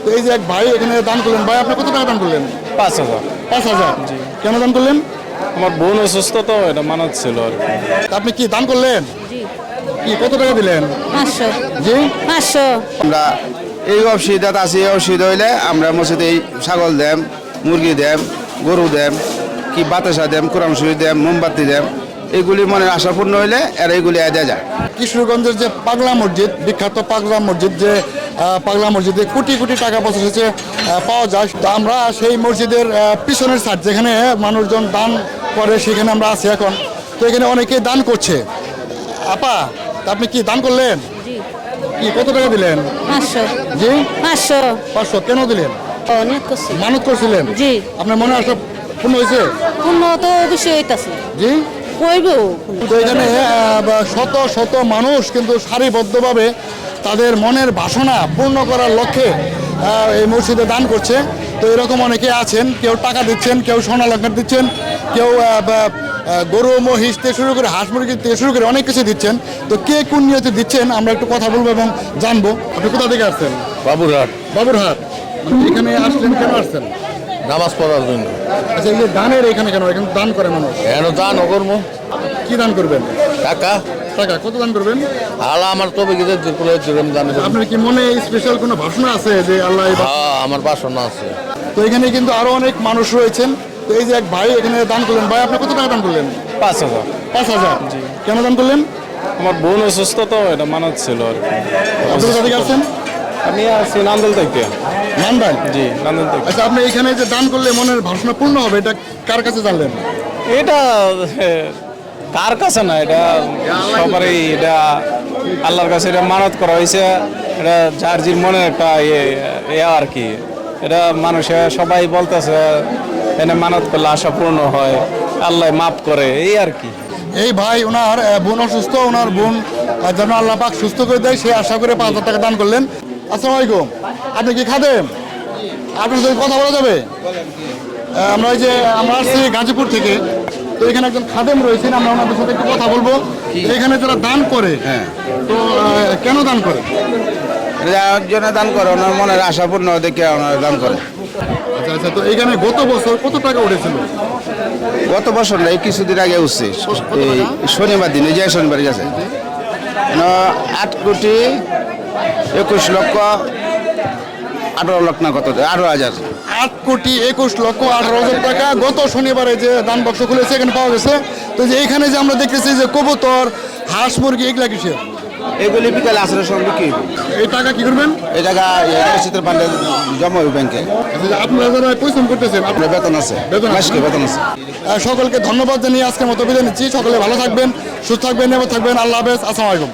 তো এই যে এক ভাই এখানে দান করলেন, ভাই আপনি কত টাকা দান করলেন? 5,000। 5,000। কেন দান করলেন? আমার বোন অসুস্থ তো, এটা মানত ছিল আর কি। আপনি কি দান করলেন? জি কি কত টাকা দিলেন? 500 জি 500 আমরা এই অসুবিধাত আছি। এই অসুবিধা হইলে আমরা মসজিদে এই ছাগল দেম, মুরগি দেম, গরু দেম, কি বাতাসা দেম, কোরআন শরীফ দেম, মোমবাতি দেম, এইগুলি মনের আশা পূর্ণ হইলে আর এইগুলি দেওয়া যায়। কিশোরগঞ্জের যে পাগলা মসজিদ, বিখ্যাত পাগলা মসজিদ, যে পাগলা মসজিদে কোটি কোটি টাকা পয়সা হচ্ছে পাওয়া যায়। তো আমরা সেই মসজিদের পিছনের সাইড যেখানে মানুষজন দান করে সেখানে আমরা আছি এখন। তো এখানে অনেকেই দান করছে। আপা, তা আপনি কি দান করলেন? জি কি কত টাকা দিলেন? 500 জি 500 500। কেন দিলেন? অনেক করছে। মানত করছিলেন? জি আপনার মনে আশা পূর্ণ হয়েছে? পূর্ণ তো অবশ্যই হইতাছে, জি। কইব। তো এখানে শত শত মানুষ কিন্তু সারিবদ্ধভাবে তাদের মনের বাসনা পূর্ণ করার লক্ষ্যে এই মসজিদে দান করছে। তো এরকম অনেকে আছেন, কেউ টাকা দিচ্ছেন, কেউ সোনা লঙ্কার দিচ্ছেন, কেউ গরু মহিষ থেকে শুরু করে হাঁস মুরগি থেকে শুরু করে অনেক কিছু দিচ্ছেন। তো কে কোন নিয়তে দিচ্ছেন আমরা একটু কথা বলবো এবং জানবো। আপনি কোথা থেকে আসছেন? বাবুরহাট। বাবুরহাট। এখানে আসলেন, কেন আসছেন? নামাজ পড়ার জন্য। আচ্ছা, এই যে দানের এখানে কেন? এখানে দান করে মানুষ। এন দান অকর্ম কি দান করবেন? টাকা টাকা কত দান করবেন? আল্লাহ আমার তবে গিয়ে যেরকম দান করবো। আপনার কি মনে স্পেশাল কোনো ভাষণা আছে যে আল্লাহ আমার বাসনা আছে। তো এখানে কিন্তু আরো অনেক মানুষ রয়েছেন। তো এই যে এক ভাই এখানে দান করলেন, ভাই আপনি কত টাকা দান করলেন? 5,000। 5,000। কেন দান করলেন? আমার বোন অসুস্থ তো, এটা মানত ছিল আর কি। আপনি কোথা থেকে আসছেন? আমি আছি নান্দল থেকে। নান্দাইল। জি, নান্দল থেকে। আচ্ছা, আপনি এখানে যে দান করলে মনের ভাষণা পূর্ণ হবে, এটা কার কাছে জানলেন? এটা কার কাছে না, এটা সবারই, এটা আল্লাহর কাছে এটা মানত করা হয়েছে। এটা যার জির মনে একটা ইয়ে আর কি। এটা মানুষে সবাই বলতেছে এনে মানত করলে আশা পূর্ণ হয়, আল্লাহ মাফ করে, এই আর কি। এই ভাই ওনার বোন অসুস্থ, ওনার বোন যেন আল্লাহ পাক সুস্থ করে দেয় সেই আশা করে 5,000 টাকা দান করলেন। আসসালামু আলাইকুম। আপনি কি খাদেম? আপনার সাথে কথা বলা যাবে? আমরা এই যে আমরা আসছি গাজীপুর থেকে। তো এখানে একজন খাদেম রয়েছেন, আমরা ওনাদের সাথে একটু কথা বলবো। এখানে যারা দান করে, তো কেন দান করে? একজনে দান করে ওনার মনের আশা পূর্ণ দেখে ওনারা দান করে। আচ্ছা আচ্ছা। তো এখানে গত বছর কত টাকা উঠেছিল? গত বছর না, এই কিছুদিন আগে উঠছে, এই শনিবার দিন, এই যে শনিবার গেছে 8,21,18,00,000 না কত, 18,000। 8,21,18,00,000 টাকা গত শনিবারে যে দান বাক্স খুলেছে এখানে পাওয়া গেছে। তো যে এইখানে যে আমরা দেখতেছি যে কবুতর, হাঁস মুরগি, এগুলা কিসের? এগুলি বিকালে আসরের সঙ্গে কি এই টাকা কি করবেন? এই টাকা শীতের পান্ডে জমা হবে ব্যাংকে। আচ্ছা, আপনারা যারা পরিশ্রম করতেছেন, আপনার বেতন আছে, বেতন আছে? মাসিক বেতন আছে। সকলকে ধন্যবাদ জানিয়ে আজকের মতো বিদায় নিচ্ছি। সকলে ভালো থাকবেন, সুস্থ থাকবেন, নিরাপদ থাকবেন। আল্লাহ হাফেজ। আসসালামু আলাইকুম।